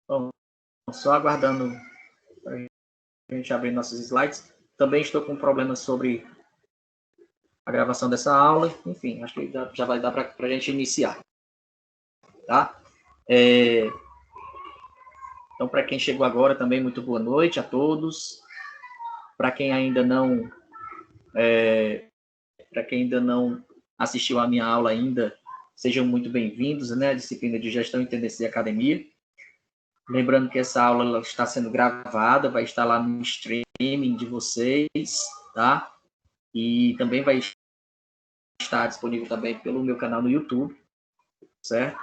Bom, só aguardando para a gente abrir nossos slides. Também estou com problemas sobre a gravação dessa aula. Enfim, acho que já vai dar para a gente iniciar. Tá? Então, para quem chegou agora também, muito boa noite a todos. Para quem ainda não assistiu à minha aula ainda, sejam muito bem-vindos, né? A disciplina de Gestão e Tendência de Academia. Lembrando que essa aula ela está sendo gravada, vai estar lá no streaming de vocês, tá? E também vai estar disponível também pelo meu canal no YouTube, certo?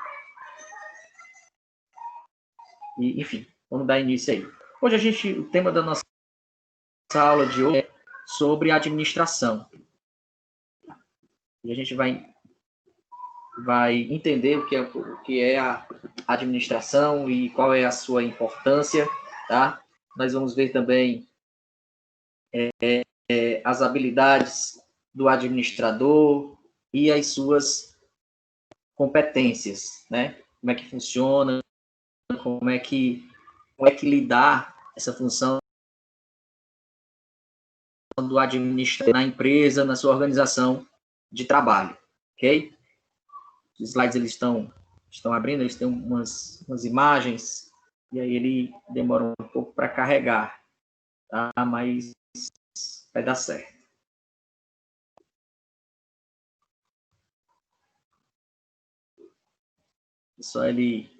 E, enfim, vamos dar início aí. Hoje o tema da nossa aula de hoje é sobre administração. E a gente vai entender o que é a administração e qual é a sua importância, tá? Nós vamos ver também as habilidades do administrador e as suas competências, né? Como é que funciona, como é que lidar essa função do administrador na empresa, na sua organização de trabalho, ok? Os slides eles estão abrindo, eles têm umas imagens e aí ele demora um pouco para carregar, tá? Mas vai dar certo. É só ele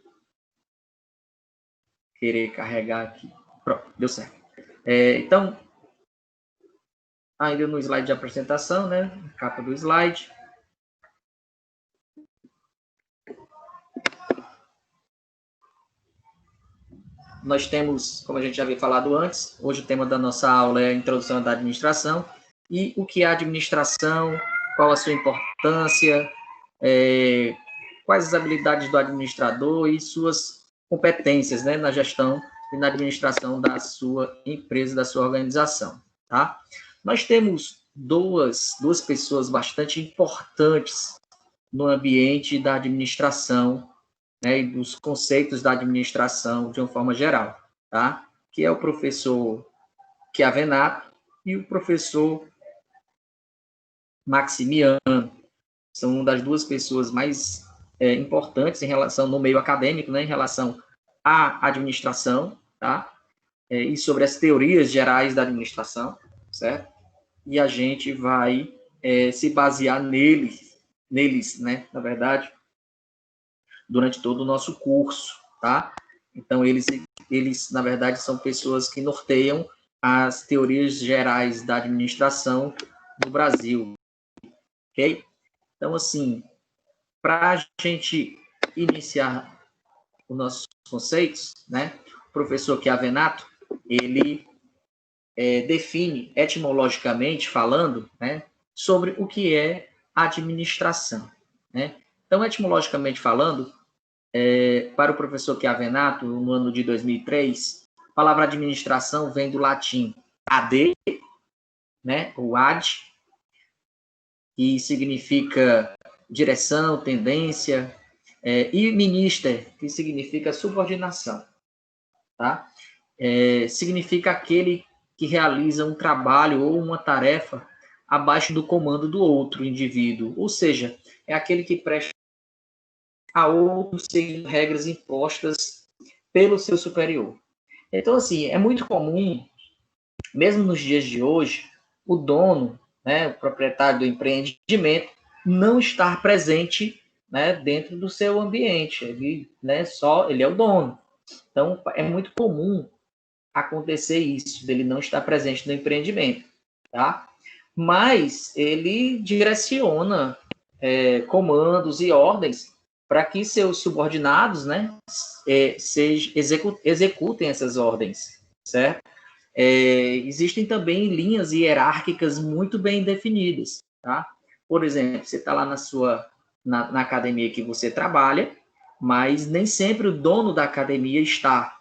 querer carregar aqui. Pronto, deu certo. Então, ainda no slide de apresentação, né? Capa do slide. Nós temos, como a gente já havia falado antes, hoje o tema da nossa aula é a introdução da administração. E o que é a administração, qual a sua importância, quais as habilidades do administrador e suas competências, né, na gestão e na administração da sua empresa, da sua organização, tá? Nós temos duas pessoas bastante importantes no ambiente da administração, né, e dos conceitos da administração de uma forma geral, tá? Que é o professor Chiavenato e o professor Maximiano. São das duas pessoas mais importantes em relação no meio acadêmico, né, em relação à administração, tá? E sobre as teorias gerais da administração, certo? E a gente vai se basear neles, né, na verdade, durante todo o nosso curso, tá? Então, eles, na verdade, são pessoas que norteiam as teorias gerais da administração no Brasil, ok? Então, assim, para a gente iniciar os nossos conceitos, né, o professor Chiavenato, ele define, etimologicamente falando, né, sobre o que é administração, né? Então, etimologicamente falando, para o professor Chiavenato, no ano de 2003, a palavra administração vem do latim ad, né, ou ad, que significa direção, tendência, e minister, que significa subordinação, tá? Significa aquele que realiza um trabalho ou uma tarefa abaixo do comando do outro indivíduo, ou seja, é aquele que presta a outros seguindo regras impostas pelo seu superior. Então, assim, é muito comum, mesmo nos dias de hoje, o dono, né, o proprietário do empreendimento, não estar presente, né, dentro do seu ambiente. Ele, né, ele é o dono. Então, é muito comum acontecer isso, dele não estar presente no empreendimento, tá? Mas ele direciona comandos e ordens para que seus subordinados, né, executem essas ordens, certo? Existem também linhas hierárquicas muito bem definidas, tá? Por exemplo, você está lá na academia que você trabalha, mas nem sempre o dono da academia está.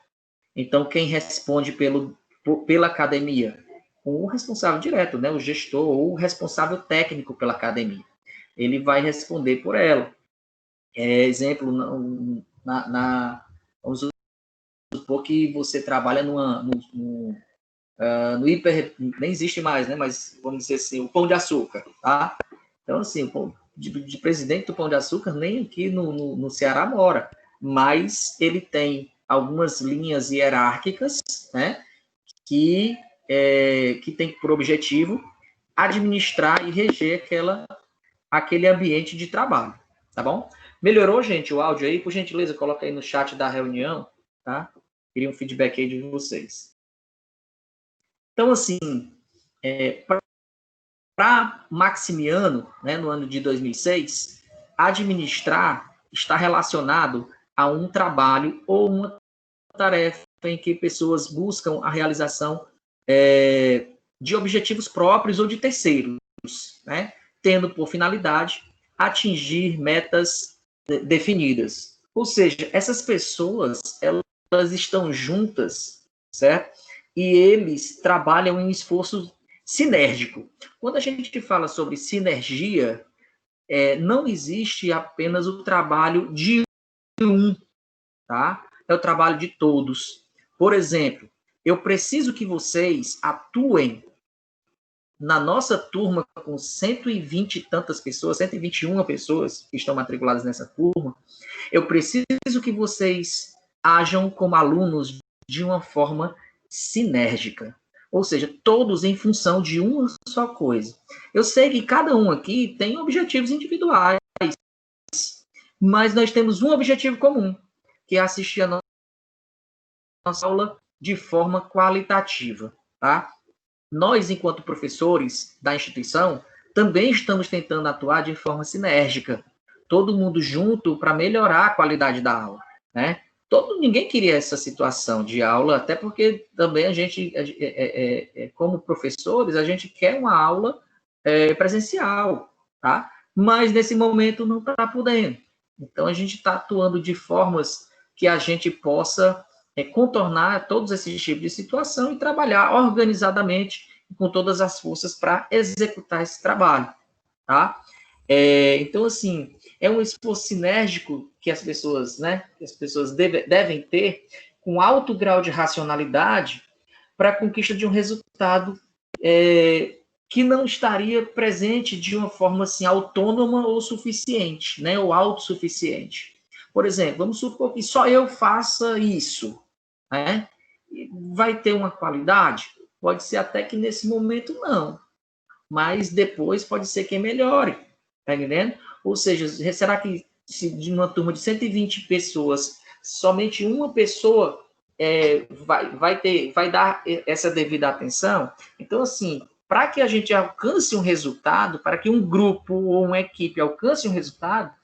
Então, quem responde pela academia? O responsável direto, né? O gestor ou o responsável técnico pela academia. Ele vai responder por ela. Exemplo, vamos supor que você trabalha no hiper, nem existe mais, né? Mas vamos dizer assim, o Pão de Açúcar, tá? Então, assim, de presidente do Pão de Açúcar, nem aqui no Ceará mora, mas ele tem algumas linhas hierárquicas, né? Que tem por objetivo administrar e reger aquele ambiente de trabalho, tá bom? Melhorou, gente, o áudio aí? Por gentileza, coloca aí no chat da reunião, tá? Queria um feedback aí de vocês. Então, assim, para Maximiano, né, no ano de 2006, administrar está relacionado a um trabalho ou uma tarefa em que pessoas buscam a realização de objetivos próprios ou de terceiros, né, tendo por finalidade atingir metas definidas. Ou seja, essas pessoas, elas estão juntas, certo? E eles trabalham em esforço sinérgico. Quando a gente fala sobre sinergia, não existe apenas o trabalho de um, tá? É o trabalho de todos. Por exemplo, eu preciso que vocês atuem na nossa turma com 120 e tantas pessoas, 121 pessoas que estão matriculadas nessa turma. Eu preciso que vocês ajam como alunos de uma forma sinérgica. Ou seja, todos em função de uma só coisa. Eu sei que cada um aqui tem objetivos individuais, mas nós temos um objetivo comum, que é assistir a nossa aula de forma qualitativa, tá? Nós, enquanto professores da instituição, também estamos tentando atuar de forma sinérgica, todo mundo junto para melhorar a qualidade da aula, né? Ninguém queria essa situação de aula, até porque também a gente, como professores, a gente quer uma aula presencial, tá? Mas nesse momento não está podendo. Então a gente está atuando de formas que a gente possa contornar todos esses tipos de situação e trabalhar organizadamente com todas as forças para executar esse trabalho, tá? Então, assim, é um esforço sinérgico que as pessoas, né, devem ter com alto grau de racionalidade para a conquista de um resultado que não estaria presente de uma forma assim autônoma ou suficiente, né, ou autossuficiente. Por exemplo, vamos supor que só eu faça isso, né? Vai ter uma qualidade? Pode ser até que nesse momento não, mas depois pode ser que melhore, tá entendendo? Ou seja, será que se de uma turma de 120 pessoas, somente uma pessoa vai dar essa devida atenção? Então, assim, para que a gente alcance um resultado, para que um grupo ou uma equipe alcance um resultado,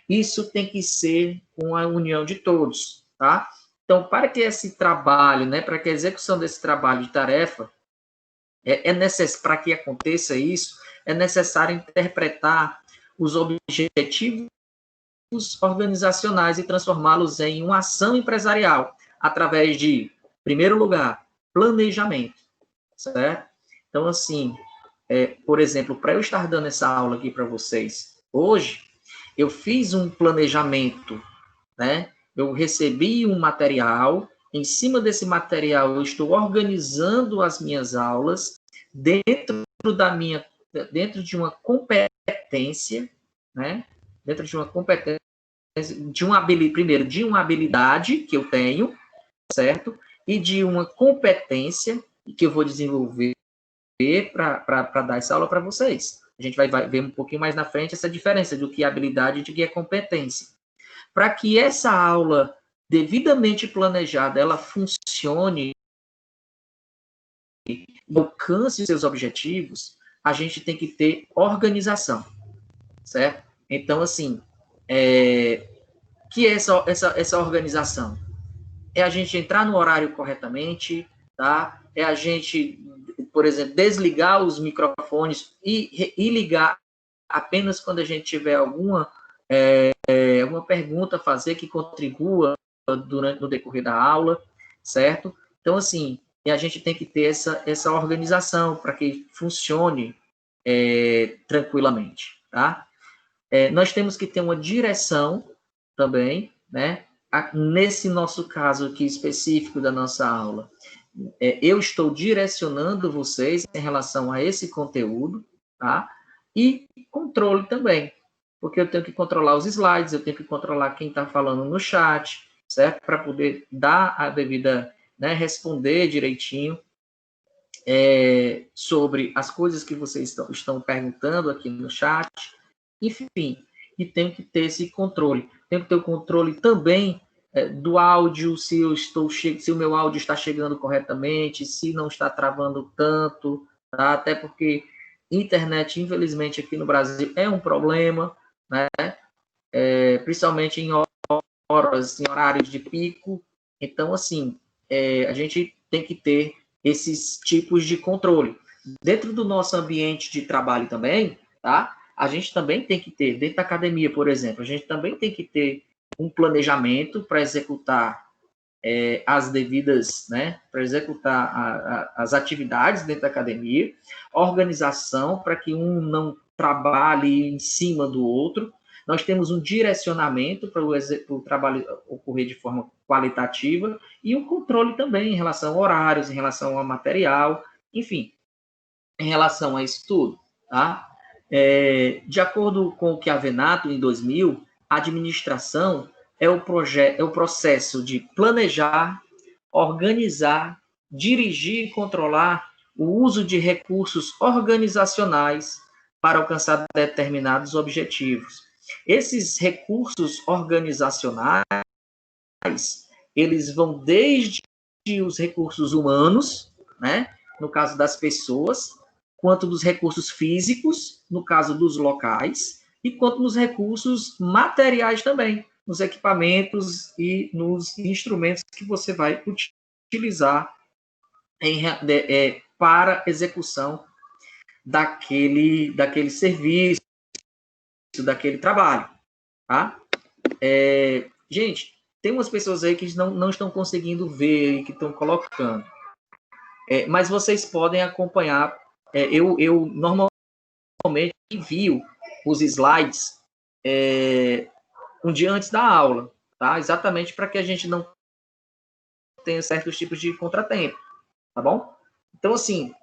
isso tem que ser com a união de todos, tá? Então, para que esse trabalho, né, para que a execução desse trabalho de tarefa, para que aconteça isso, é necessário interpretar os objetivos organizacionais e transformá-los em uma ação empresarial, através de, em primeiro lugar, planejamento, certo? Então, assim, por exemplo, para eu estar dando essa aula aqui para vocês hoje, eu fiz um planejamento, né? Eu recebi um material, em cima desse material eu estou organizando as minhas aulas dentro de uma competência, né? Dentro de uma competência, primeiro, de uma habilidade que eu tenho, certo? E de uma competência que eu vou desenvolver para dar essa aula para vocês. A gente vai ver um pouquinho mais na frente essa diferença do que é habilidade e de que é competência. Para que essa aula devidamente planejada, ela funcione e alcance os seus objetivos, a gente tem que ter organização, certo? Então, assim, que é essa organização? É a gente entrar no horário corretamente, tá? É a gente, por exemplo, desligar os microfones e ligar apenas quando a gente tiver alguma pergunta a fazer que contribua no decorrer da aula, certo? Então, assim, a gente tem que ter essa organização para que funcione tranquilamente, tá? Nós temos que ter uma direção também, né? nesse nosso caso aqui específico da nossa aula, eu estou direcionando vocês em relação a esse conteúdo, tá? E controle também, porque eu tenho que controlar os slides, eu tenho que controlar quem está falando no chat, certo? Para poder dar a devida, né, responder direitinho sobre as coisas que vocês estão perguntando aqui no chat, enfim, e tenho que ter esse controle. Tenho que ter o controle também do áudio, se o meu áudio está chegando corretamente, se não está travando tanto, tá? Até porque internet, infelizmente, aqui no Brasil é um problema, né? Principalmente em horas, em horários de pico. Então, assim, a gente tem que ter esses tipos de controle. Dentro do nosso ambiente de trabalho também, tá? A gente também tem que ter, dentro da academia, por exemplo, a gente também tem que ter um planejamento para executar as devidas, né, para executar as atividades dentro da academia, organização para que um não trabalhe em cima do outro. Nós temos um direcionamento para o trabalho ocorrer de forma qualitativa e um controle também em relação a horários, em relação a material, enfim, em relação a isso tudo, tá? De acordo com o que a Venato, em 2000, a administração é o processo de planejar, organizar, dirigir e controlar o uso de recursos organizacionais para alcançar determinados objetivos. Esses recursos organizacionais, eles vão desde os recursos humanos, né, no caso das pessoas, quanto dos recursos físicos, no caso dos locais, e quanto nos recursos materiais também, nos equipamentos e nos instrumentos que você vai utilizar para execução daquele serviço, daquele trabalho, tá? Gente, tem umas pessoas aí que não estão conseguindo ver e que estão colocando. Mas vocês podem acompanhar. Eu normalmente envio os slides um dia antes da aula, tá? Exatamente para que a gente não tenha certos tipos de contratempo, tá bom? Então, assim,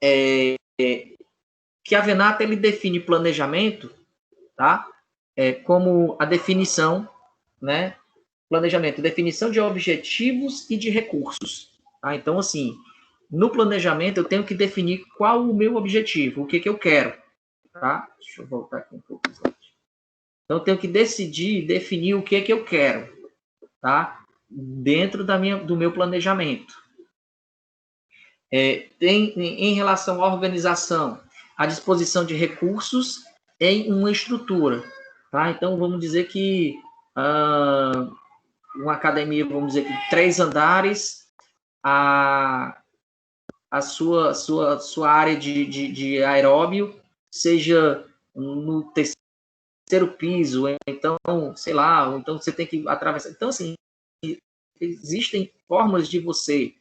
que a Venata ele define planejamento, tá? Como a definição, né? Planejamento, definição de objetivos e de recursos, tá? Então, assim, no planejamento eu tenho que definir qual o meu objetivo, o que eu quero, tá? Deixa eu voltar aqui um pouco. Então, eu tenho que definir o que eu quero, tá? Dentro do meu planejamento. Em relação à organização, a disposição de recursos em uma estrutura, tá? Então, vamos dizer que uma academia, vamos dizer que 3 andares, a sua área de aeróbio seja no terceiro piso, então, sei lá, ou então você tem que atravessar. Então, assim, existem formas de você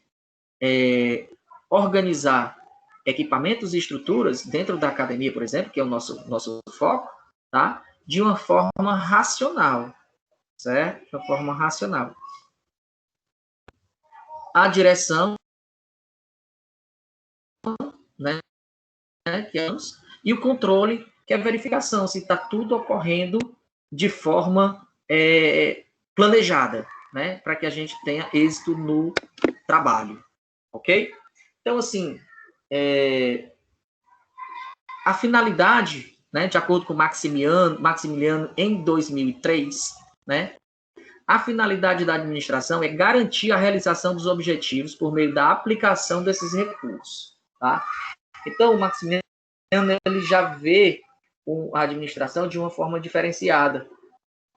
organizar equipamentos e estruturas dentro da academia, por exemplo, que é o nosso foco, tá? De uma forma racional, certo? De uma forma racional. A direção, né? E o controle, que é a verificação, se está tudo ocorrendo de forma planejada, né? Para que a gente tenha êxito no trabalho, ok? Então, assim, a finalidade, né, de acordo com Maximiliano em 2003, né, a finalidade da administração é garantir a realização dos objetivos por meio da aplicação desses recursos, tá? Então, o Maximiliano ele já vê a administração de uma forma diferenciada,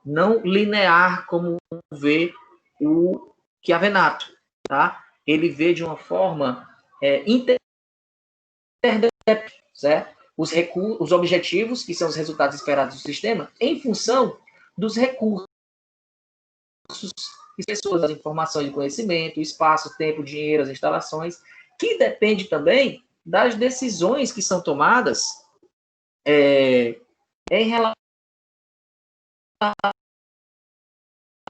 não linear como vê o Chiavenato, tá? Ele vê de uma forma interdependente, certo? Os objetivos, que são os resultados esperados do sistema, em função dos recursos, pessoas, as informações de conhecimento, espaço, tempo, dinheiro, as instalações, que depende também das decisões que são tomadas em relação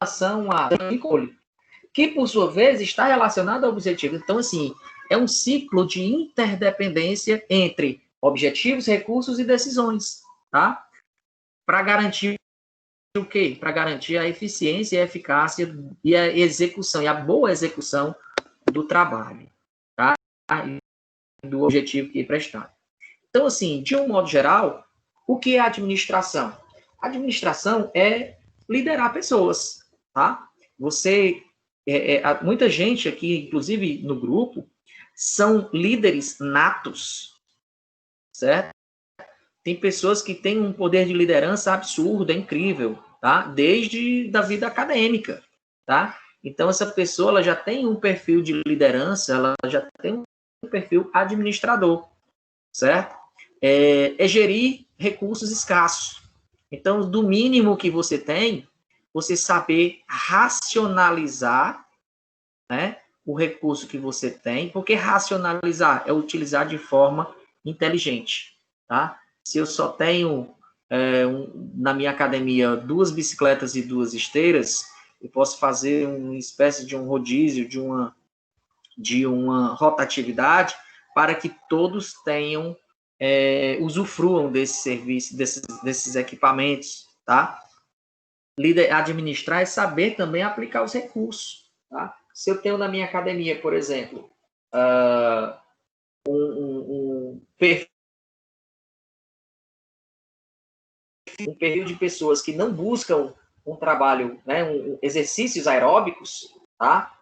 relação a controle, que, por sua vez, está relacionado ao objetivo. Então, assim, é um ciclo de interdependência entre objetivos, recursos e decisões, tá? Para garantir o quê? Para garantir a eficiência, a eficácia e a execução, e a boa execução do trabalho, tá? E do objetivo que é prestado. Então, assim, de um modo geral, o que é administração? Administração é liderar pessoas, tá? Você, muita gente aqui, inclusive no grupo, são líderes natos, certo? Tem pessoas que têm um poder de liderança absurdo, é incrível, tá? Desde da vida acadêmica, tá? Então, essa pessoa ela já tem um perfil de liderança, ela já tem um perfil administrador, certo? É gerir recursos escassos. Então, do mínimo que você tem, você saber racionalizar, né, o recurso que você tem, porque racionalizar é utilizar de forma inteligente, tá? Se eu só tenho na minha academia 2 bicicletas e 2 esteiras, eu posso fazer uma espécie de um rodízio, de uma rotatividade, para que todos tenham, usufruam desse serviço, desses equipamentos, tá? Administrar é saber também aplicar os recursos, tá? Se eu tenho na minha academia, por exemplo, um perfil de pessoas que não buscam um trabalho, né, exercícios aeróbicos, tá?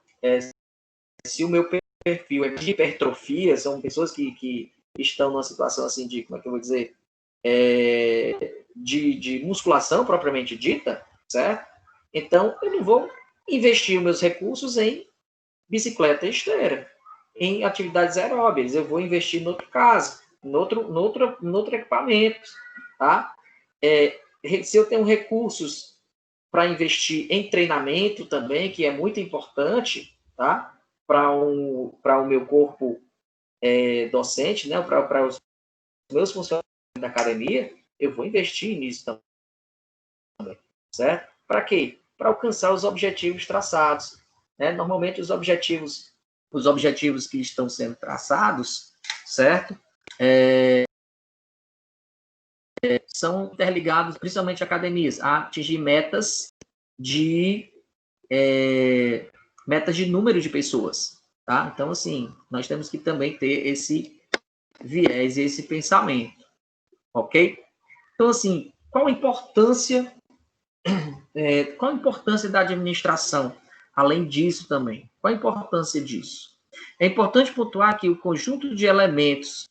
Se o meu perfil é de hipertrofia, são pessoas que estão numa situação assim de, como é que eu vou dizer, de musculação propriamente dita, certo? Então, eu não vou investir os meus recursos em bicicleta e esteira, em atividades aeróbicas. Eu vou investir em outro caso, em outro equipamento, tá? Se eu tenho recursos para investir em treinamento também, que é muito importante, tá? Para o meu corpo docente, né? Para os meus funcionários da academia, eu vou investir nisso também, certo? Para quê? Para alcançar os objetivos traçados, né? Normalmente os objetivos que estão sendo traçados, certo? São interligados, principalmente academias, a atingir metas de número de pessoas, tá? Então, assim, nós temos que também ter esse viés, esse pensamento, ok? Então, assim, qual a importância da administração? Além disso também, qual a importância disso? É importante pontuar que o conjunto de elementos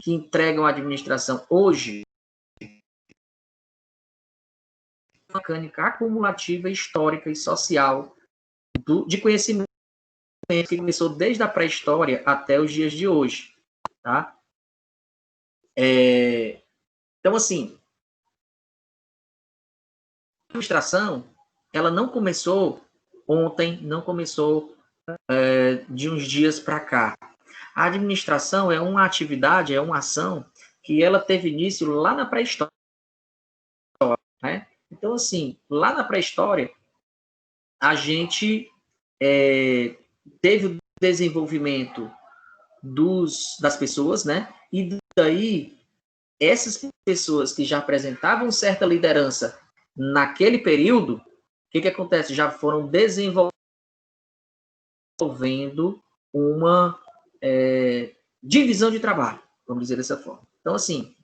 que entregam a administração hoje é uma mecânica acumulativa, histórica e social de conhecimento que começou desde a pré-história até os dias de hoje, tá? Então, assim, a administração, ela não começou ontem, não começou de uns dias para cá. A administração é uma atividade, é uma ação que ela teve início lá na pré-história, né? Então, assim, lá na pré-história, a gente teve o desenvolvimento das pessoas, né? E daí, essas pessoas que já apresentavam certa liderança naquele período, o que acontece? Já foram desenvolvendo uma divisão de trabalho, vamos dizer dessa forma. Então, assim,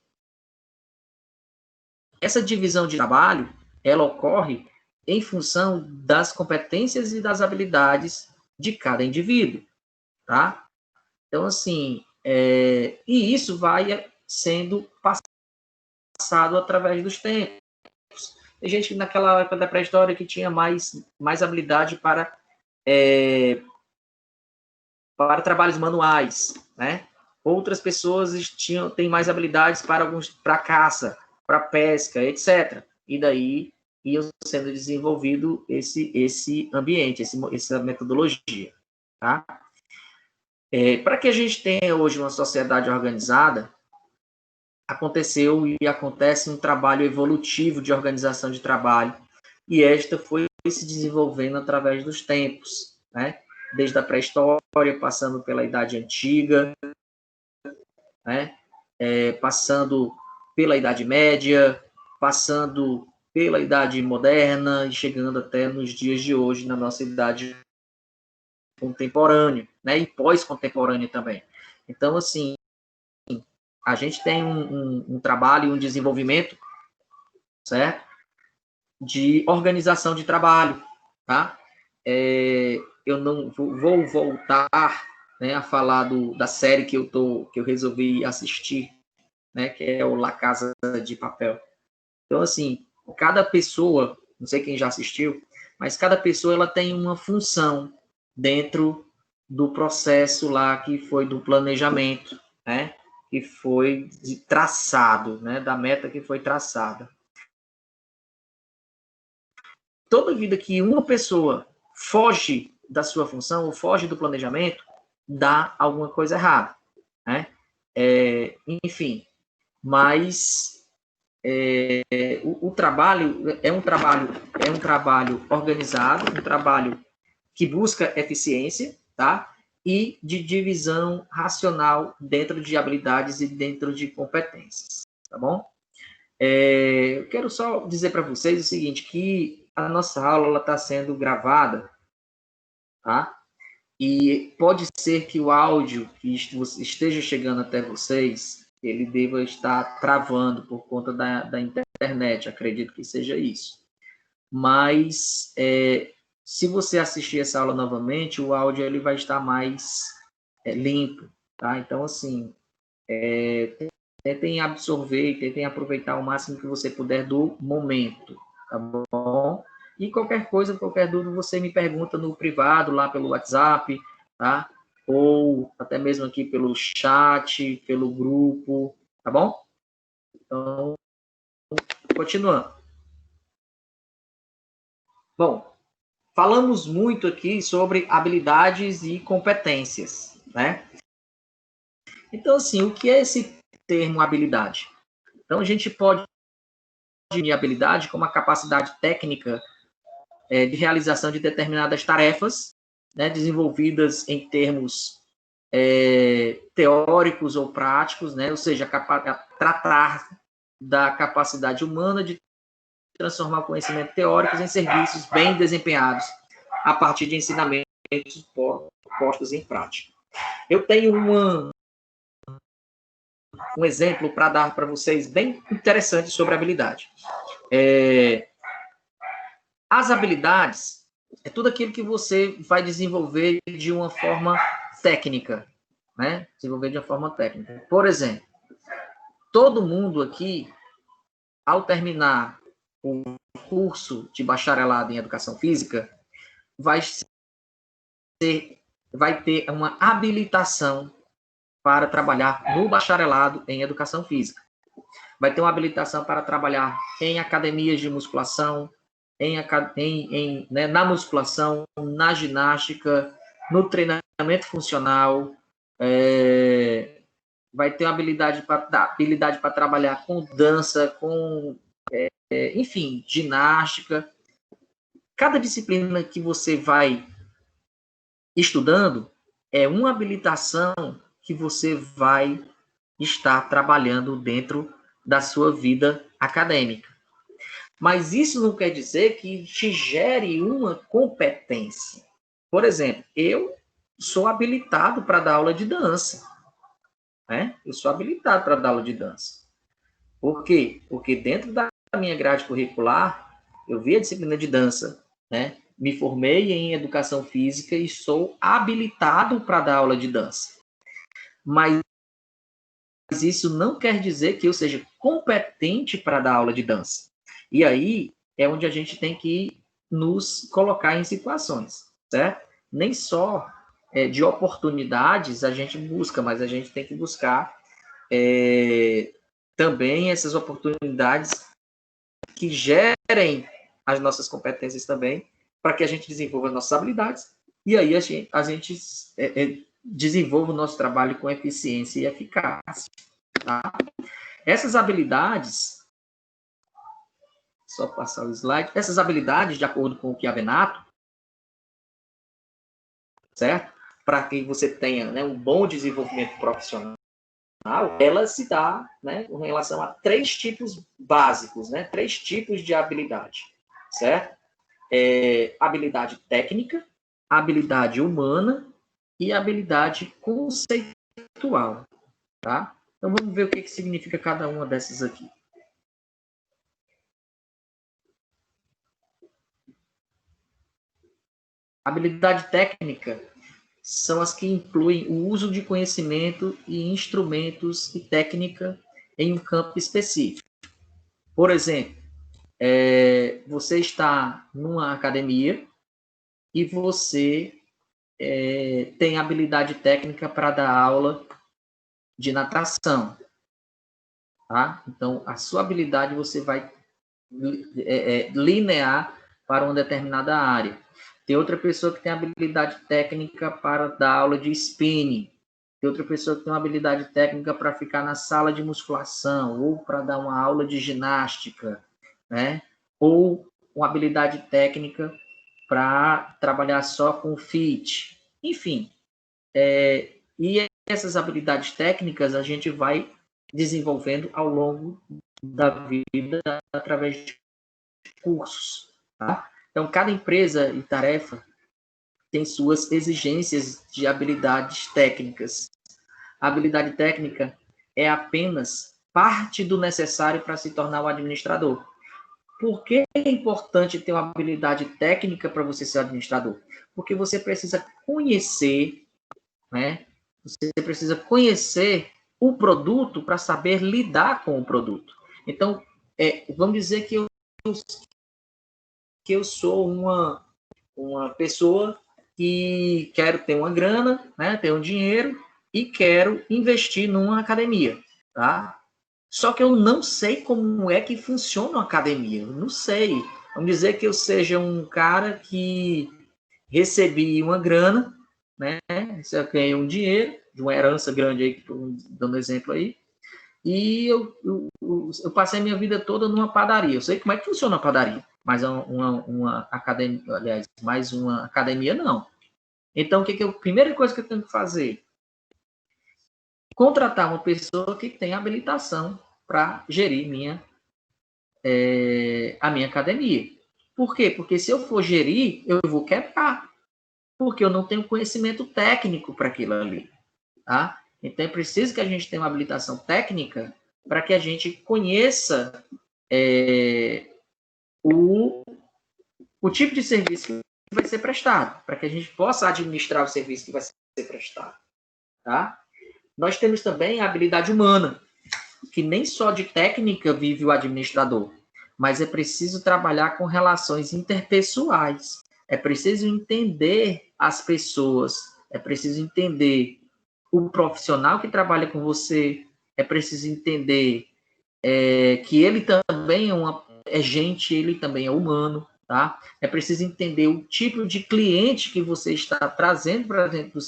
essa divisão de trabalho, ela ocorre em função das competências e das habilidades de cada indivíduo, tá? Então, assim, e isso vai sendo passado através dos tempos. Tem gente que naquela época da pré-história que tinha mais habilidade para trabalhos manuais, né? Outras pessoas têm mais habilidades para caça, para pesca, etc. E daí ia sendo desenvolvido esse ambiente, essa metodologia, tá? Para que a gente tenha hoje uma sociedade organizada, aconteceu e acontece um trabalho evolutivo de organização de trabalho, e esta foi se desenvolvendo através dos tempos, né? Desde a pré-história, passando pela Idade Antiga, né? Passando pela Idade Média, passando pela Idade Moderna e chegando até nos dias de hoje, na nossa idade contemporânea, né? E pós-contemporânea também. Então, assim, a gente tem um trabalho e um desenvolvimento, certo? De organização de trabalho, tá? Eu não vou voltar, né, a falar da série que eu resolvi assistir, né, que é o La Casa de Papel. Então, assim, cada pessoa, não sei quem já assistiu, mas cada pessoa ela tem uma função dentro do processo lá que foi do planejamento, né, que foi traçado, né, da meta que foi traçada. Toda vida que uma pessoa foge da sua função ou foge do planejamento, dá alguma coisa errada, né? Enfim, mas o trabalho é um trabalho organizado, um trabalho que busca eficiência, tá? E de divisão racional dentro de habilidades e dentro de competências, tá bom? Eu quero só dizer para vocês o seguinte, que a nossa aula está sendo gravada, tá? E pode ser que o áudio que esteja chegando até vocês, ele deva estar travando por conta da internet, acredito que seja isso. Mas, se você assistir essa aula novamente, o áudio ele vai estar mais limpo, tá? Então, assim, tentem absorver, tentem aproveitar o máximo que você puder do momento, tá bom? E qualquer coisa, qualquer dúvida, você me pergunta no privado, lá pelo WhatsApp, tá? Ou até mesmo aqui pelo chat, pelo grupo, tá bom? Então, continuando. Bom, falamos muito aqui sobre habilidades e competências, né? Então, assim, o que é esse termo habilidade? Então, a gente pode definir habilidade como a capacidade técnica de realização de determinadas tarefas, né, desenvolvidas em termos teóricos ou práticos, né, ou seja, tratar da capacidade humana de transformar conhecimentos teóricos em serviços bem desempenhados a partir de ensinamentos postos em prática. Eu tenho um exemplo para dar para vocês bem interessante sobre habilidade. As habilidades é tudo aquilo que você vai desenvolver de uma forma técnica, né? Desenvolver de uma forma técnica. Por exemplo, todo mundo aqui, ao terminar o curso de bacharelado em Educação Física, vai ter uma habilitação para trabalhar no bacharelado em Educação Física. Vai ter uma habilitação para trabalhar em academias de musculação, na musculação, na ginástica, no treinamento funcional, vai ter uma habilidade para trabalhar com dança, com, enfim, ginástica. Cada disciplina que você vai estudando é uma habilitação que você vai estar trabalhando dentro da sua vida acadêmica. Mas isso não quer dizer que te gere uma competência. Por exemplo, eu sou habilitado para dar aula de dança. Né? Eu sou habilitado para dar aula de dança. Por quê? Porque dentro da minha grade curricular, eu vi a disciplina de dança, né? Me formei em educação física e sou habilitado para dar aula de dança. Mas isso não quer dizer que eu seja competente para dar aula de dança. E aí é onde a gente tem que nos colocar em situações, certo? Nem só de oportunidades a gente busca, mas a gente tem que buscar também essas oportunidades que gerem as nossas competências também, para que a gente desenvolva as nossas habilidades, e aí a gente desenvolva o nosso trabalho com eficiência e eficácia. Tá? Essas habilidades Só passar o slide. Essas habilidades, de acordo com o Chiavenato, certo? Para que você tenha, né, um bom desenvolvimento profissional, ela se dá, né, com relação a 3 tipos básicos, né? 3 tipos de habilidade, certo? Habilidade técnica, habilidade humana e habilidade conceitual, tá? Então, vamos ver o que significa cada uma dessas aqui. Habilidade técnica são as que incluem o uso de conhecimento e instrumentos e técnica em um campo específico. Por exemplo, você está numa academia e você tem habilidade técnica para dar aula de natação. Tá? Então, a sua habilidade você vai linear para uma determinada área. Tem outra pessoa que tem habilidade técnica para dar aula de spinning. Tem outra pessoa que tem uma habilidade técnica para ficar na sala de musculação, ou para dar uma aula de ginástica, né? Ou uma habilidade técnica para trabalhar só com fit. Enfim, e essas habilidades técnicas a gente vai desenvolvendo ao longo da vida através de cursos. Tá? Então, cada empresa e tarefa tem suas exigências de habilidades técnicas. A habilidade técnica é apenas parte do necessário para se tornar um administrador. Por que é importante ter uma habilidade técnica para você ser administrador? Porque você precisa conhecer, né? Você precisa conhecer o produto para saber lidar com o produto. Então, vamos dizer que eu sou uma pessoa que quero ter uma grana, né, ter um dinheiro e quero investir numa academia, tá? Só que eu não sei como é que funciona uma academia, eu não sei. Vamos dizer que eu seja um cara que recebi uma grana, né, eu ganhei um dinheiro, de uma herança grande aí, dando exemplo aí, e eu passei a minha vida toda numa padaria. Eu sei como é que funciona a padaria, mas uma academia, aliás, mais uma academia não. Então, a primeira coisa que eu tenho que fazer? Contratar uma pessoa que tem habilitação para gerir a minha academia. Por quê? Porque se eu for gerir, eu vou quebrar, porque eu não tenho conhecimento técnico para aquilo ali. Tá? Então, é preciso que a gente tenha uma habilitação técnica para que a gente conheça o tipo de serviço que vai ser prestado, para que a gente possa administrar o serviço que vai ser prestado. Tá? Nós temos também a habilidade humana, que nem só de técnica vive o administrador, mas é preciso trabalhar com relações interpessoais. É preciso entender as pessoas, é preciso entender o profissional que trabalha com você, é preciso entender que ele também é gente, ele também é humano, tá? É preciso entender o tipo de cliente que você está trazendo para dentro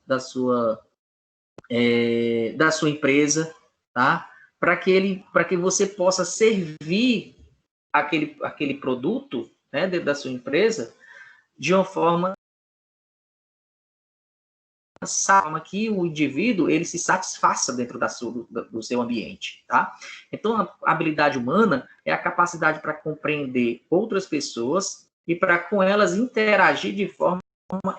da sua empresa, tá? Para que você possa servir aquele produto, né, dentro da sua empresa de uma forma que o indivíduo ele se satisfaça dentro do seu ambiente, tá? Então, a habilidade humana é a capacidade para compreender outras pessoas e para com elas interagir de forma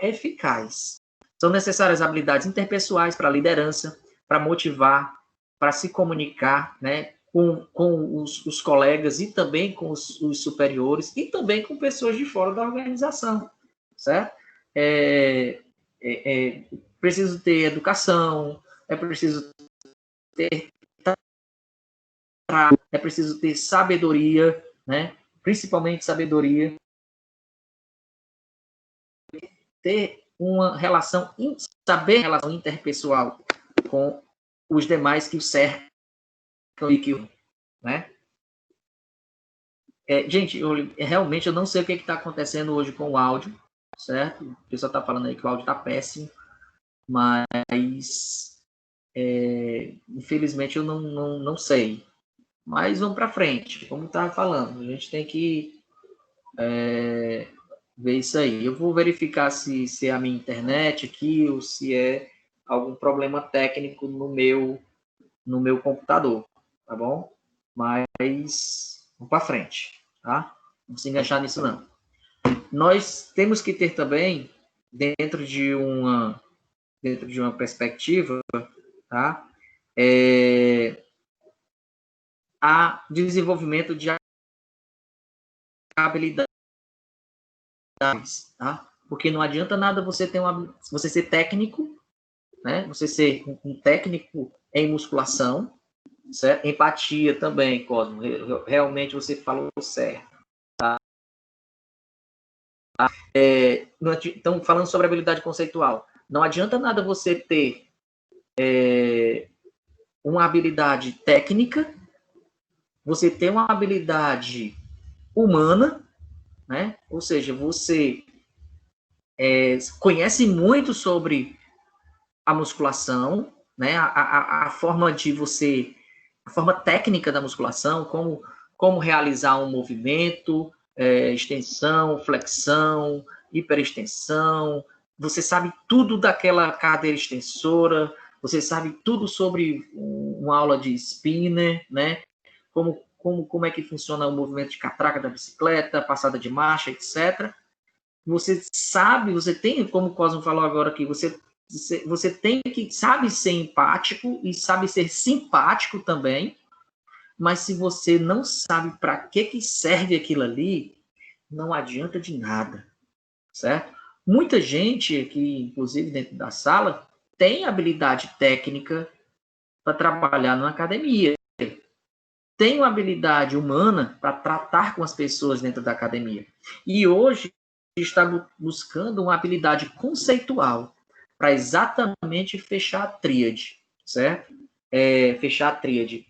eficaz. São necessárias habilidades interpessoais para liderança, para motivar, para se comunicar, né, com os colegas e também com os superiores e também com pessoas de fora da organização, certo? Preciso ter educação, é preciso ter sabedoria, né? Principalmente sabedoria, ter uma relação, saber relação interpessoal com os demais que o cercam e que, né? Gente, realmente eu não sei o que está acontecendo hoje com o áudio, certo? O pessoal está falando aí que o áudio está péssimo, mas infelizmente eu não sei. Mas vamos para frente, como estava falando, a gente tem que ver isso aí. Eu vou verificar se é a minha internet aqui ou se é algum problema técnico no meu computador, tá bom? Mas vamos para frente, tá? Não se enganchar nisso não. Nós temos que ter também, dentro de uma perspectiva, tá? A desenvolvimento de habilidades, tá? Porque não adianta nada você ser técnico, né? Você ser um técnico em musculação, certo? Empatia também, Cosmo. Realmente você falou certo. Tá? Então, falando sobre habilidade conceitual, não adianta nada você ter uma habilidade técnica, você ter uma habilidade humana, né? Ou seja, você conhece muito sobre a musculação, né? A forma de você, a forma técnica da musculação, como realizar um movimento, extensão, flexão, hiperextensão. Você sabe tudo daquela cadeira extensora, você sabe tudo sobre uma aula de spinner, né? Como é que funciona o movimento de catraca da bicicleta, passada de marcha, etc. Você sabe, você tem, como o Cosmo falou agora aqui, você tem que sabe ser empático e sabe ser simpático também, mas se você não sabe para que serve aquilo ali, não adianta de nada, certo? Muita gente aqui, inclusive dentro da sala, tem habilidade técnica para trabalhar na academia, tem uma habilidade humana para tratar com as pessoas dentro da academia. E hoje está buscando uma habilidade conceitual para exatamente fechar a tríade, certo? Fechar a tríade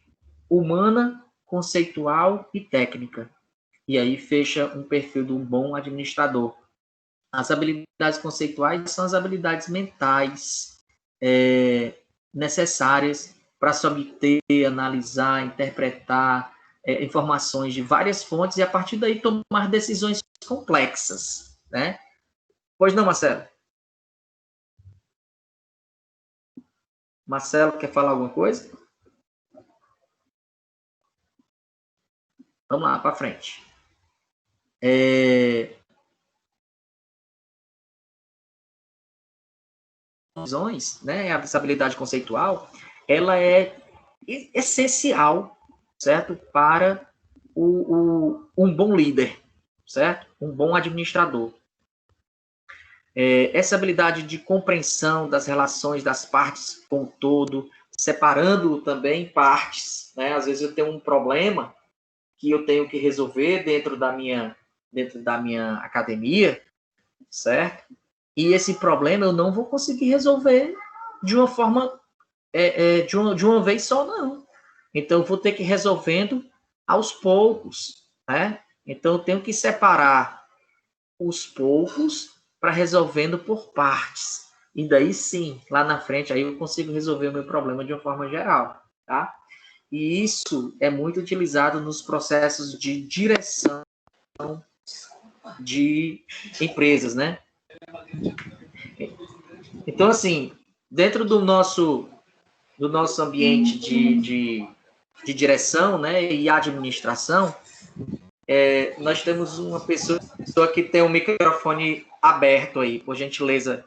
humana, conceitual e técnica. E aí fecha um perfil de um bom administrador. As habilidades conceituais são as habilidades mentais necessárias para se obter, analisar, interpretar informações de várias fontes e, a partir daí, tomar decisões complexas, né? Pois não, Marcelo? Marcelo, quer falar alguma coisa? Vamos lá, para frente. Né, essa habilidade conceitual, ela é essencial, certo? Para um bom líder, certo? Um bom administrador. Essa habilidade de compreensão das relações das partes com o todo, separando também partes, né? Às vezes eu tenho um problema que eu tenho que resolver dentro da minha academia, certo? E esse problema eu não vou conseguir resolver de uma forma, de uma vez só, não. Então, eu vou ter que ir resolvendo aos poucos, né? Então, eu tenho que separar os poucos para resolvendo por partes. E daí sim, lá na frente, aí eu consigo resolver o meu problema de uma forma geral, tá? E isso é muito utilizado nos processos de direção de empresas, né? Então, assim, dentro do nosso ambiente de direção, né, e administração, nós temos uma pessoa que tem o microfone aberto aí, por gentileza.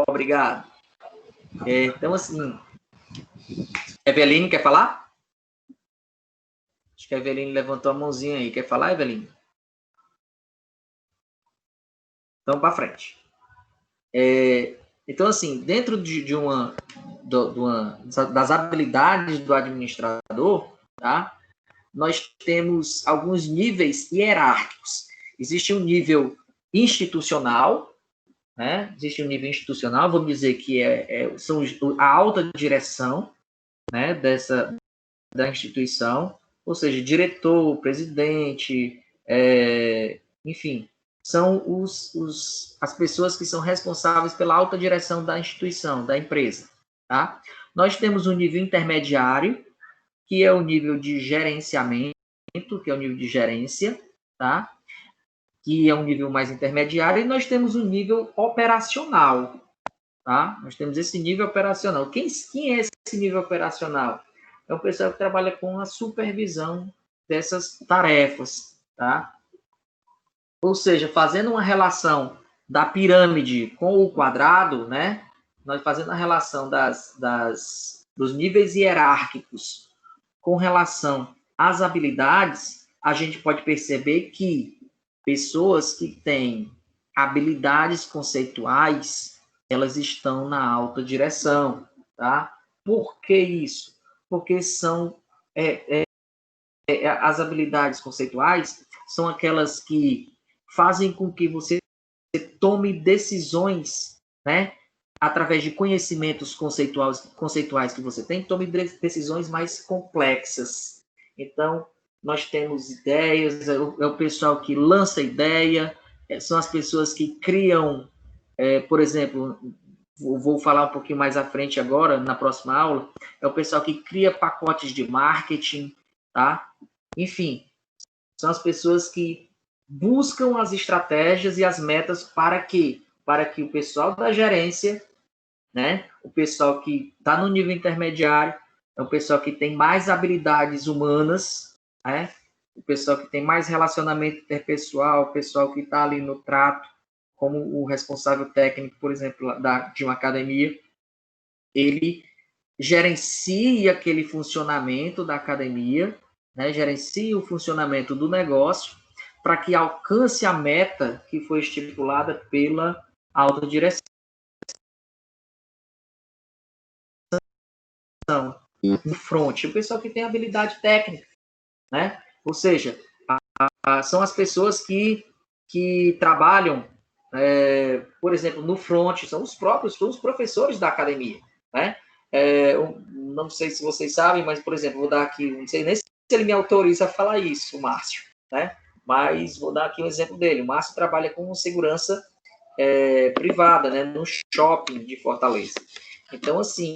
Obrigado. Então, assim, Eveline, quer falar? Acho que a Eveline levantou a mãozinha aí. Quer falar, Eveline? Então, para frente. Então, assim, dentro das habilidades do administrador, tá? Nós temos alguns níveis hierárquicos. Existe um nível institucional, né? Existe um nível institucional, vamos dizer que são a alta direção, né, da instituição, ou seja, diretor, presidente, enfim, são as pessoas que são responsáveis pela alta direção da instituição, da empresa, tá? Nós temos um nível intermediário, que é o nível de gerenciamento, que é o nível de gerência, tá? Que é um nível mais intermediário, e nós temos o nível operacional, tá? Nós temos esse nível operacional. Quem é esse nível operacional? É o pessoal que trabalha com a supervisão dessas tarefas, tá? Ou seja, fazendo uma relação da pirâmide com o quadrado, né? Nós fazendo a relação dos níveis hierárquicos com relação às habilidades, a gente pode perceber que pessoas que têm habilidades conceituais, elas estão na alta direção, tá? Por que isso? Porque são as habilidades conceituais são aquelas que fazem com que você tome decisões, né? Através de conhecimentos conceituais que você tem, tome decisões mais complexas. Então, nós temos ideias, é o pessoal que lança ideia, são as pessoas que criam, por exemplo, vou falar um pouquinho mais à frente agora, na próxima aula, é o pessoal que cria pacotes de marketing, tá? Enfim, são as pessoas que buscam as estratégias e as metas para que o pessoal da gerência, né, o pessoal que está no nível intermediário, é o pessoal que tem mais habilidades humanas, né, o pessoal que tem mais relacionamento interpessoal, o pessoal que está ali no trato, como o responsável técnico, por exemplo, de uma academia, ele gerencia aquele funcionamento da academia, né, gerencia o funcionamento do negócio, para que alcance a meta que foi estipulada pela alta direção. No front, o pessoal que tem habilidade técnica, né? Ou seja, são as pessoas que trabalham, por exemplo, no front, são os professores da academia, né? Não sei se vocês sabem, mas, por exemplo, vou dar aqui, não sei nem se ele me autoriza a falar isso, o Márcio, né? Mas vou dar aqui um exemplo dele. O Márcio trabalha com segurança privada, né? No shopping de Fortaleza. Então, assim,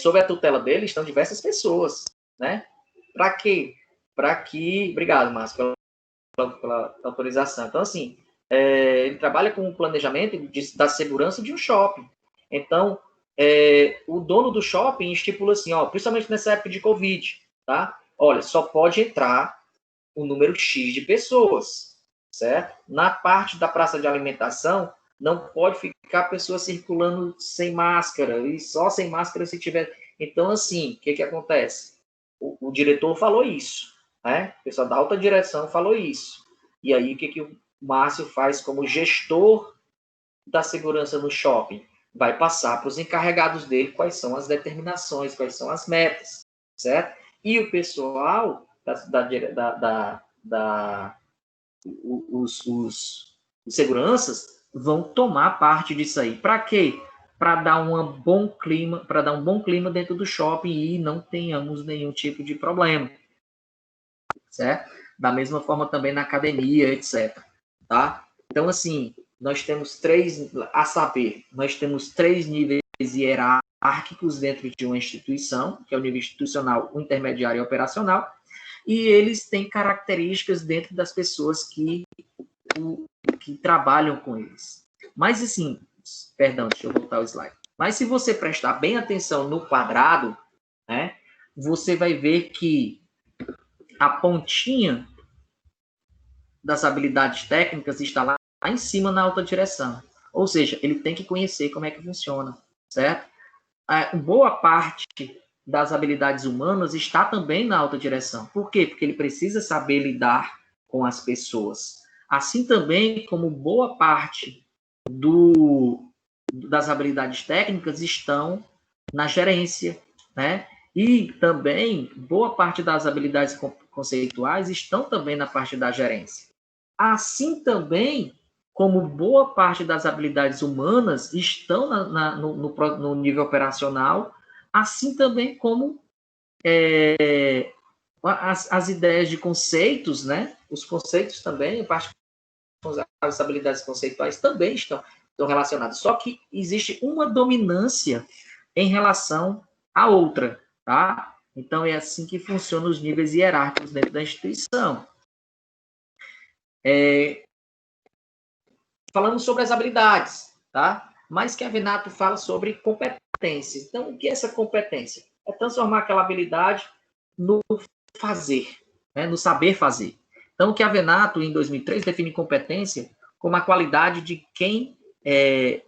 sob a tutela dele estão diversas pessoas, né? Para quê? Para que... Obrigado, Márcio, pela autorização. Então, assim, ele trabalha com o planejamento da segurança de um shopping. Então, o dono do shopping estipula assim, ó, principalmente nessa época de Covid, tá? Olha, só pode entrar o número X de pessoas, certo? Na parte da praça de alimentação, não pode ficar pessoas circulando sem máscara, e só sem máscara se tiver... Então, assim, o que acontece? O diretor falou isso, né? O pessoal da alta direção falou isso. E aí, o que o Márcio faz como gestor da segurança no shopping? Vai passar para os encarregados dele quais são as determinações, quais são as metas, certo? E o pessoal os seguranças vão tomar parte disso aí. Para quê? Para dar um bom clima dentro do shopping e não tenhamos nenhum tipo de problema, certo? Da mesma forma também na academia, etc. Tá? Então, assim, nós temos nós temos três níveis hierárquicos dentro de uma instituição, que é o nível institucional, o intermediário e o operacional, e eles têm características dentro das pessoas que trabalham com eles. Mas, assim, perdão, deixa eu voltar o slide. Mas se você prestar bem atenção no quadrado, né, você vai ver que a pontinha das habilidades técnicas está lá em cima na alta direção. Ou seja, ele tem que conhecer como é que funciona, certo? Boa parte das habilidades humanas está também na alta direção. Por quê? Porque ele precisa saber lidar com as pessoas. Assim também como boa parte das habilidades técnicas estão na gerência, né? E também boa parte das habilidades conceituais estão também na parte da gerência. Assim também como boa parte das habilidades humanas estão no nível operacional, assim também como as ideias de conceitos, né? Os conceitos também, as habilidades conceituais também estão relacionadas. Só que existe uma dominância em relação à outra. tá? Então, é assim que funcionam os níveis hierárquicos dentro da instituição. Falamos sobre as habilidades, tá? Mas Kevenato fala sobre competências. Então, o que é essa competência? É transformar aquela habilidade no fazer, né? No saber fazer. Então, o Kevenato, em 2003, define competência como a qualidade de quem é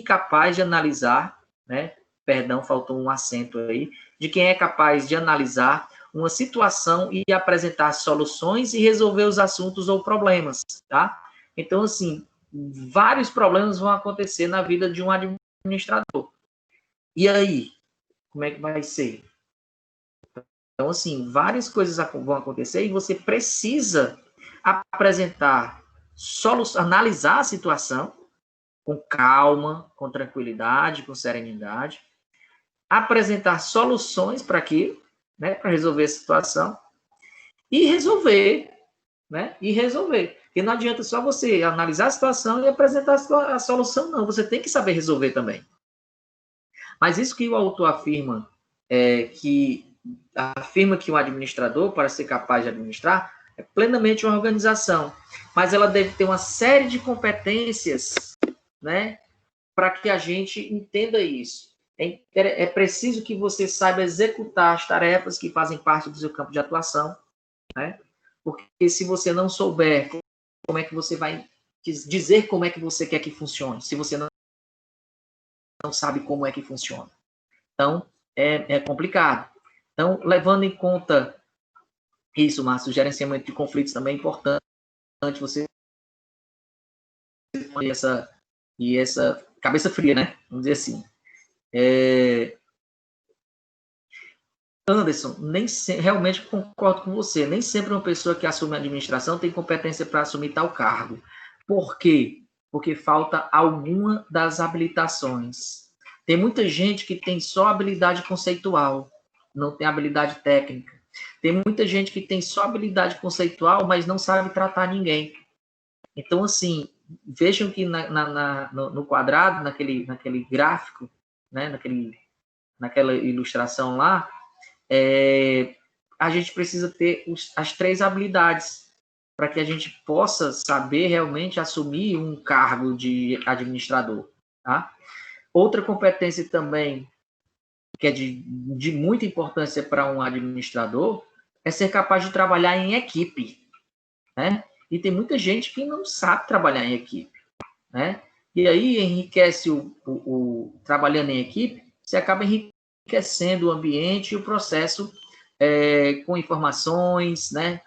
capaz de analisar, né? Perdão, faltou um acento aí, de quem é capaz de analisar uma situação e apresentar soluções e resolver os assuntos ou problemas, tá? Então, assim, vários problemas vão acontecer na vida de um administrador. E aí, como é que vai ser? Então, assim, várias coisas vão acontecer e você precisa apresentar, analisar a situação com calma, com tranquilidade, com serenidade, apresentar soluções para aquilo, né, para resolver a situação e resolver, né, e resolver. Porque não adianta só você analisar a situação e apresentar a solução, não. Você tem que saber resolver também. Mas isso que o autor afirma, que o administrador, para ser capaz de administrar, é plenamente uma organização. Mas ela deve ter uma série de competências, né, para que a gente entenda isso. É preciso que você saiba executar as tarefas que fazem parte do seu campo de atuação, né? Porque se você não souber como é que você vai dizer como é que você quer que funcione, se você não sabe como é que funciona. Então, é complicado. Então, levando em conta isso, Márcio, o gerenciamento de conflitos também é importante você ter essa cabeça fria, né? Vamos dizer assim. Anderson, realmente concordo com você. Nem sempre uma pessoa que assume a administração tem competência para assumir tal cargo. Por quê? Porque falta alguma das habilitações. Tem muita gente que tem só habilidade conceitual, não tem habilidade técnica. Tem muita gente que tem só habilidade conceitual, mas não sabe tratar ninguém. Então, assim, vejam que no quadrado, naquele gráfico, né, naquela ilustração lá, a gente precisa ter as 3 habilidades para que a gente possa saber realmente assumir um cargo de administrador. Tá? Outra competência também que é de muita importância para um administrador é ser capaz de trabalhar em equipe. Né? E tem muita gente que não sabe trabalhar em equipe. Né? E aí enriquece trabalhando em equipe, você acaba enriquecendo o ambiente e o processo com informações, né,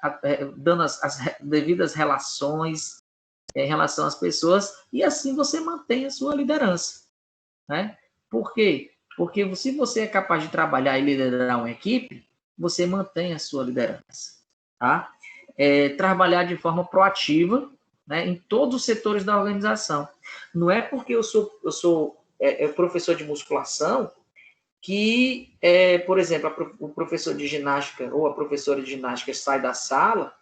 dando as devidas relações em relação às pessoas, e assim você mantém a sua liderança. Né? Por quê? Porque se você é capaz de trabalhar e liderar uma equipe, você mantém a sua liderança. Tá? Trabalhar de forma proativa, né, em todos os setores da organização. Não é porque eu sou professor de musculação que, por exemplo, o professor de ginástica ou a professora de ginástica sai da sala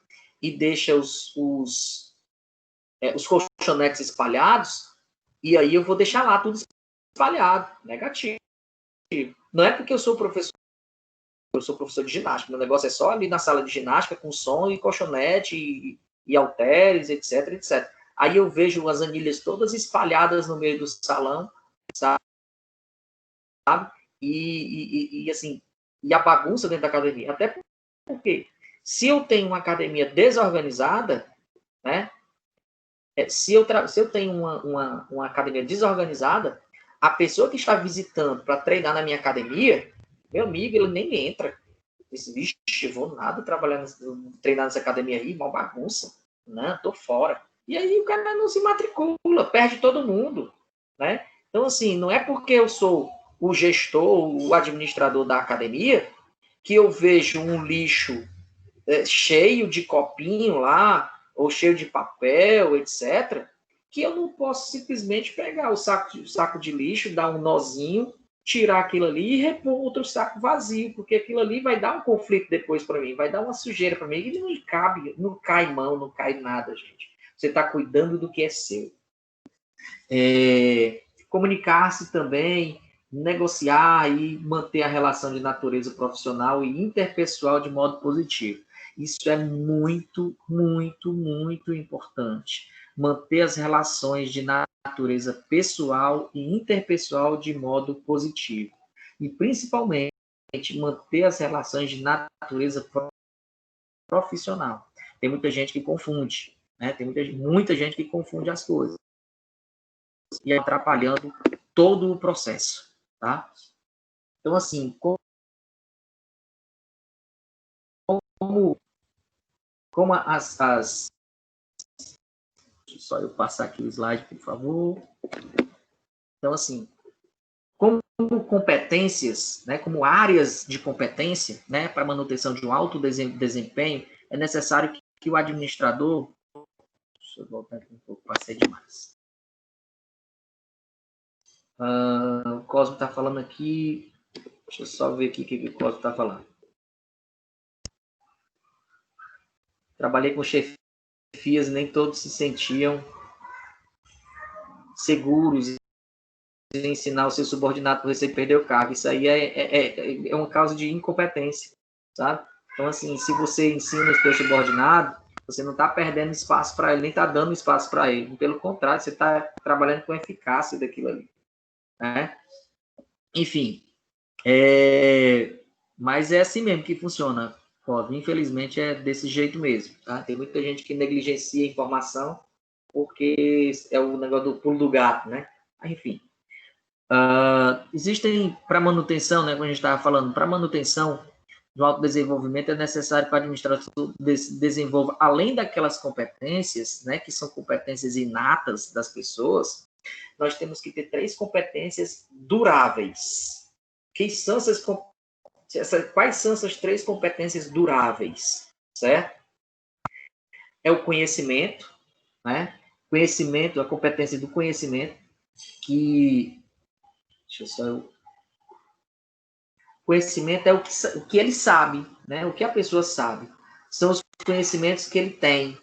e deixa os colchonetes espalhados, e aí eu vou deixar lá tudo espalhado, negativo. Não é porque eu sou professor de ginástica, meu negócio é só ali na sala de ginástica com som e colchonete e halteres, etc, etc. Aí eu vejo as anilhas todas espalhadas no meio do salão, sabe? E assim, e a bagunça dentro da academia. Até porque, se eu tenho uma academia desorganizada, né? Se eu tenho uma academia desorganizada, a pessoa que está visitando para treinar na minha academia, meu amigo, ele nem entra. Diz, vixe, vou nada treinar nessa academia aí, mal bagunça. Não, tô fora. E aí o cara não se matricula, perde todo mundo, né? Então, assim, não é porque eu sou o gestor, o administrador da academia, que eu vejo um lixo cheio de copinho lá, ou cheio de papel, etc., que eu não posso simplesmente pegar o saco de lixo, dar um nozinho, tirar aquilo ali e repor outro saco vazio, porque aquilo ali vai dar um conflito depois para mim, vai dar uma sujeira para mim, e não cabe, não cai mão, não cai nada, gente. Você está cuidando do que é seu. Comunicar-se também, negociar e manter a relação de natureza profissional e interpessoal de modo positivo. Isso é muito, muito, muito importante. Manter as relações de natureza pessoal e interpessoal de modo positivo. E, principalmente, manter as relações de natureza profissional. Tem muita gente que confunde, né? Tem muita gente que confunde as coisas. E atrapalhando todo o processo, tá? Então, assim, como as... Deixa só eu passar aqui o slide, por favor. Então, assim, como competências, né, como áreas de competência, né, para manutenção de um alto desempenho, é necessário que o administrador... Deixa eu voltar aqui um pouco, passei demais. O Cosmo está falando aqui... Deixa eu só ver aqui o que o Cosmo está falando. Trabalhei com chefias, nem todos se sentiam seguros em ensinar o seu subordinado por você perder o cargo. Isso aí é uma causa de incompetência, sabe? Então, assim, se você ensina o seu subordinado, você não está perdendo espaço para ele, nem está dando espaço para ele. Pelo contrário, você está trabalhando com eficácia daquilo ali, né? Enfim, mas é assim mesmo que funciona. Infelizmente, é desse jeito mesmo, tá? Tem muita gente que negligencia a informação porque é o negócio do pulo do gato, né? Enfim. Existem, para manutenção, né, como a gente estava falando, para manutenção do autodesenvolvimento é necessário que o administrador desenvolva, além daquelas competências, né, que são competências inatas das pessoas, nós temos que ter 3 competências duráveis. Quais são essas 3 competências duráveis? Certo? É o conhecimento, né? Conhecimento, a competência do conhecimento, que... Deixa eu só... Conhecimento é o que ele sabe, né? O que a pessoa sabe. São os conhecimentos que ele tem.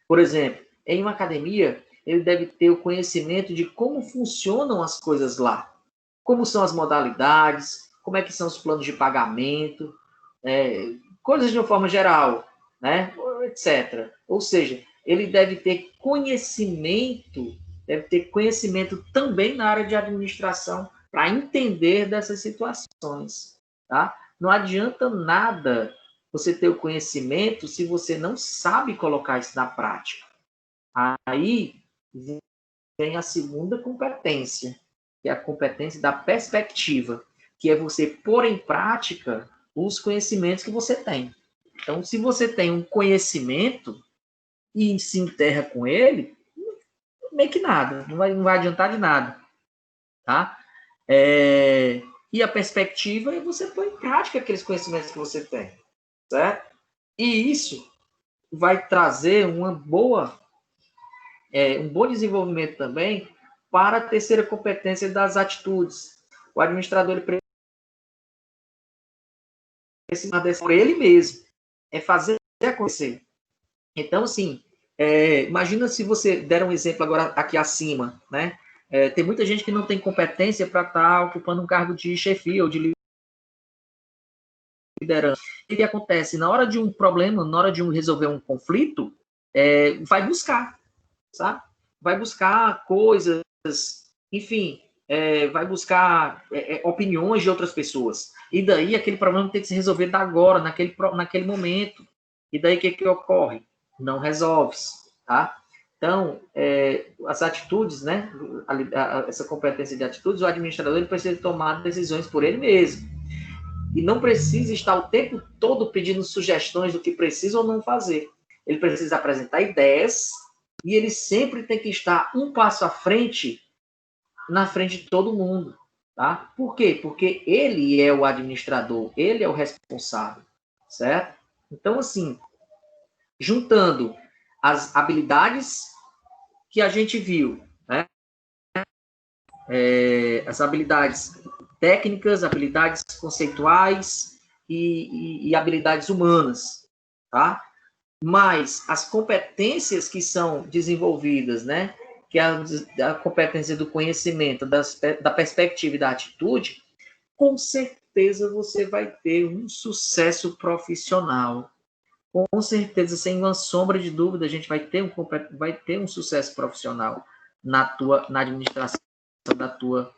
Por exemplo, em uma academia, ele deve ter o conhecimento de como funcionam as coisas lá. Como são as modalidades, como é que são os planos de pagamento, coisas de uma forma geral, né? Etc. Ou seja, ele deve ter conhecimento também na área de administração para entender dessas situações, tá? Não adianta nada você ter o conhecimento se você não sabe colocar isso na prática. Aí vem a segunda competência, que é a competência da perspectiva, que é você pôr em prática os conhecimentos que você tem. Então, se você tem um conhecimento e se enterra com ele, meio que nada, não vai adiantar de nada, tá? E a perspectiva é você pôr em prática aqueles conhecimentos que você tem, certo? E isso vai trazer um bom desenvolvimento também para a terceira competência das atitudes. O administrador precisa por ele mesmo, é fazer acontecer. Então, assim, imagina se você der um exemplo agora aqui acima, né? Tem muita gente que não tem competência para estar ocupando um cargo de chefia ou de liderança. O que acontece? Na hora de um problema, na hora de resolver um conflito, vai buscar, sabe? Vai buscar coisas, enfim, vai buscar opiniões de outras pessoas. E daí aquele problema tem que se resolver agora, naquele momento. E daí o que ocorre? Não resolve, tá? Então, as atitudes, né? Essa competência de atitudes, o administrador ele precisa tomar decisões por ele mesmo. E não precisa estar o tempo todo pedindo sugestões do que precisa ou não fazer. Ele precisa apresentar ideias e ele sempre tem que estar um passo à frente, na frente de todo mundo. Tá? Por quê? Porque ele é o administrador, ele é o responsável, certo? Então, assim, juntando as habilidades que a gente viu, né? As habilidades técnicas, habilidades conceituais e habilidades humanas, tá? Mas as competências que são desenvolvidas, né? que é a competência do conhecimento, da perspectiva e da atitude, com certeza você vai ter um sucesso profissional. Com certeza, sem uma sombra de dúvida, a gente vai ter um sucesso profissional na administração da tua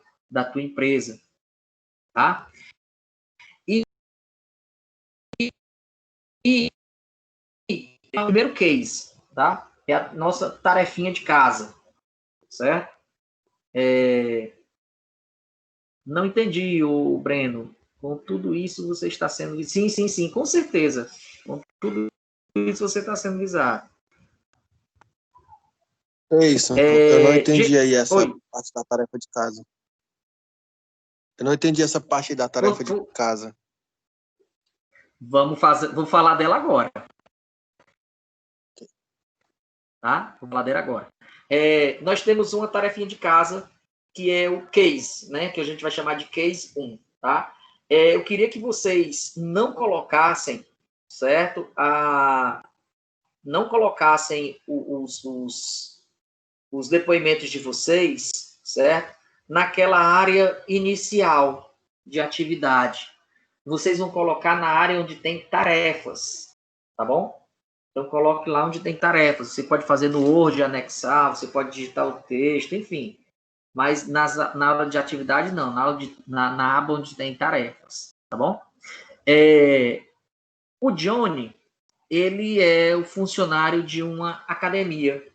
empresa, tá? E o primeiro case, tá? É a nossa tarefinha de casa, certo? Não entendi, o Breno. Com tudo isso você está sendo... Sim, com certeza. Com tudo isso você está sendo visado. É isso. Eu não entendi aí essa Oi. parte da tarefa de casa. Eu não entendi essa parte da tarefa de casa. Vou falar dela agora. Tá? Vou falar dela agora. Nós temos uma tarefinha de casa que é o case, né? Que a gente vai chamar de case 1, tá? Eu queria que vocês não colocassem, certo? Não colocassem os depoimentos de vocês, certo? Naquela área inicial de atividade. Vocês vão colocar na área onde tem tarefas, tá bom? Então, coloque lá onde tem tarefas. Você pode fazer no Word, anexar, você pode digitar o texto, enfim. Mas na aula de atividade, não. Na aba onde tem tarefas, tá bom? O Johnny, ele é o funcionário de uma academia,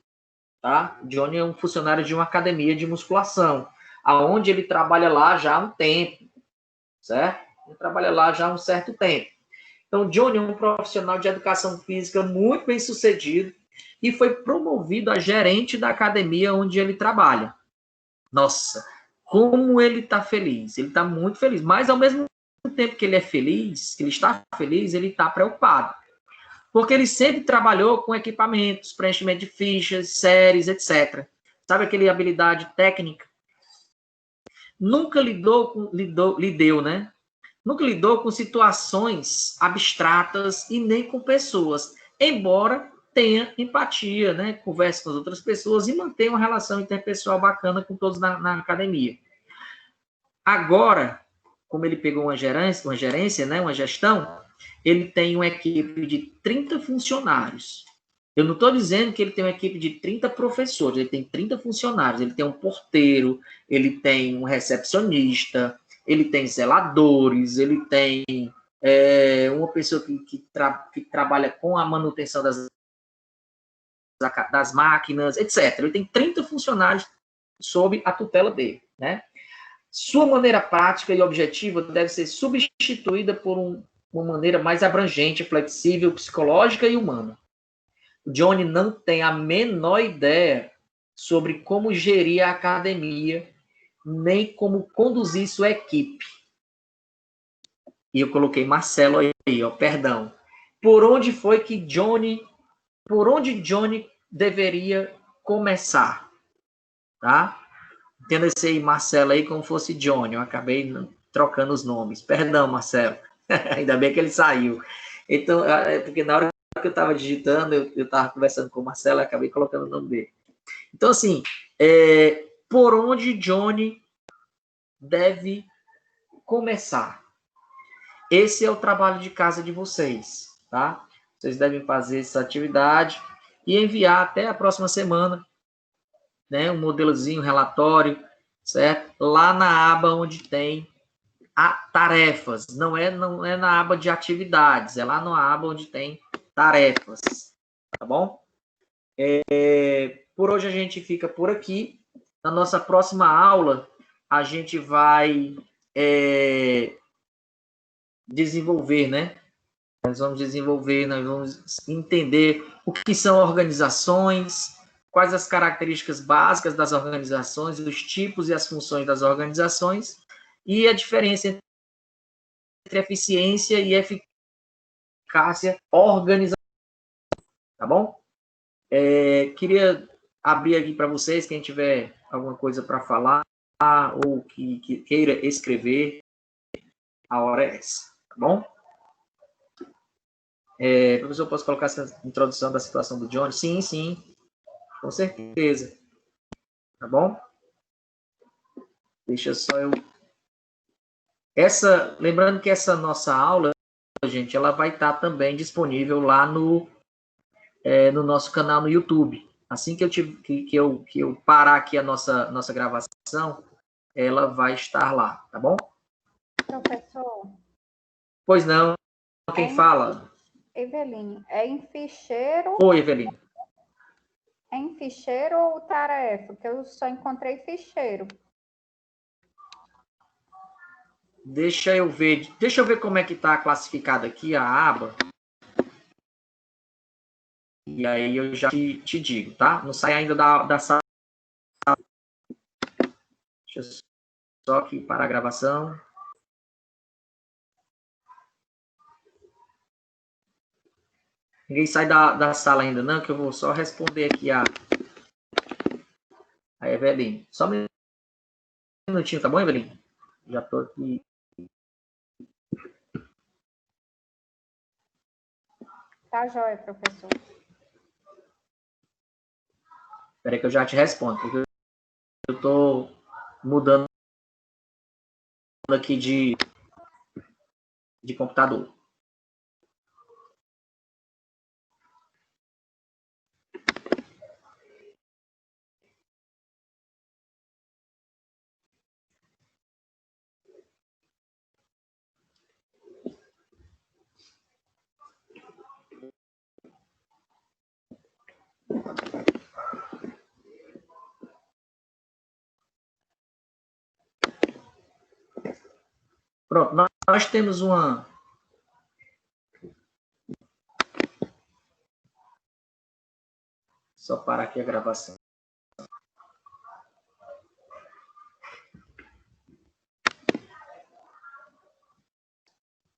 tá? O Johnny é um funcionário de uma academia de musculação, aonde ele trabalha lá já há um tempo, certo? Ele trabalha lá já há um certo tempo. Então, Johnny é um profissional de educação física muito bem sucedido e foi promovido a gerente da academia onde ele trabalha. Nossa, como ele está feliz. Ele está muito feliz. Mas, ao mesmo tempo que ele é feliz, que ele está feliz, ele está preocupado. Porque ele sempre trabalhou com equipamentos, preenchimento de fichas, séries, etc. Sabe aquela habilidade técnica? Nunca lidou, né? Nunca lidou com situações abstratas e nem com pessoas, embora tenha empatia, né? Converse com as outras pessoas e mantenha uma relação interpessoal bacana com todos na academia. Agora, como ele pegou uma gerência, né? Uma gestão, ele tem uma equipe de 30 funcionários. Eu não estou dizendo que ele tem uma equipe de 30 professores, ele tem 30 funcionários, ele tem um porteiro, ele tem um recepcionista, ele tem zeladores, ele tem uma pessoa que trabalha com a manutenção das máquinas, etc. Ele tem 30 funcionários sob a tutela dele, né? Sua maneira prática e objetiva deve ser substituída por uma maneira mais abrangente, flexível, psicológica e humana. O Johnny não tem a menor ideia sobre como gerir a academia, nem como conduzir sua equipe. E eu coloquei Marcelo aí, ó, perdão. Por onde Johnny deveria começar, tá? Entenda esse aí, Marcelo aí, como fosse Johnny. Eu acabei trocando os nomes. Perdão, Marcelo. Ainda bem que ele saiu. Então, porque na hora que eu estava digitando, eu estava conversando com o Marcelo e acabei colocando o nome dele. Então, assim, por onde Johnny deve começar? Esse é o trabalho de casa de vocês, tá? Vocês devem fazer essa atividade e enviar até a próxima semana, né? Um modelozinho, um relatório, certo? Lá na aba onde tem tarefas, não é na aba de atividades, é lá na aba onde tem tarefas, tá bom? Por hoje a gente fica por aqui. Na nossa próxima aula, a gente vai desenvolver, né? Nós vamos entender o que são organizações, quais as características básicas das organizações, os tipos e as funções das organizações, e a diferença entre eficiência e eficácia organizacional, tá bom? Queria abrir aqui para vocês, quem tiver alguma coisa para falar ou que queira escrever, a hora é essa, tá bom? Professor, posso colocar essa introdução da situação do Johnny? Sim, com certeza. Tá bom? Deixa só eu... Lembrando que essa nossa aula, gente, ela vai estar também disponível lá no nosso canal no YouTube. Assim que eu parar aqui a nossa gravação, ela vai estar lá, tá bom? Professor? Pois não, quem fala? Eveline, é em ficheiro? Oi, Eveline. É em ficheiro ou tarefa? Porque eu só encontrei ficheiro. Deixa eu ver como é que está classificada aqui a aba. E aí eu já te digo, tá? Não sai ainda da sala. Deixa eu só aqui parar a gravação. Ninguém sai da sala ainda, não, que eu vou só responder aqui a Eveline. Só um minutinho, tá bom, Eveline? Já estou aqui. Tá joia, professor. Espera aí que eu já te respondo, porque eu estou mudando aqui de computador. Pronto, nós temos uma... Só parar aqui a gravação.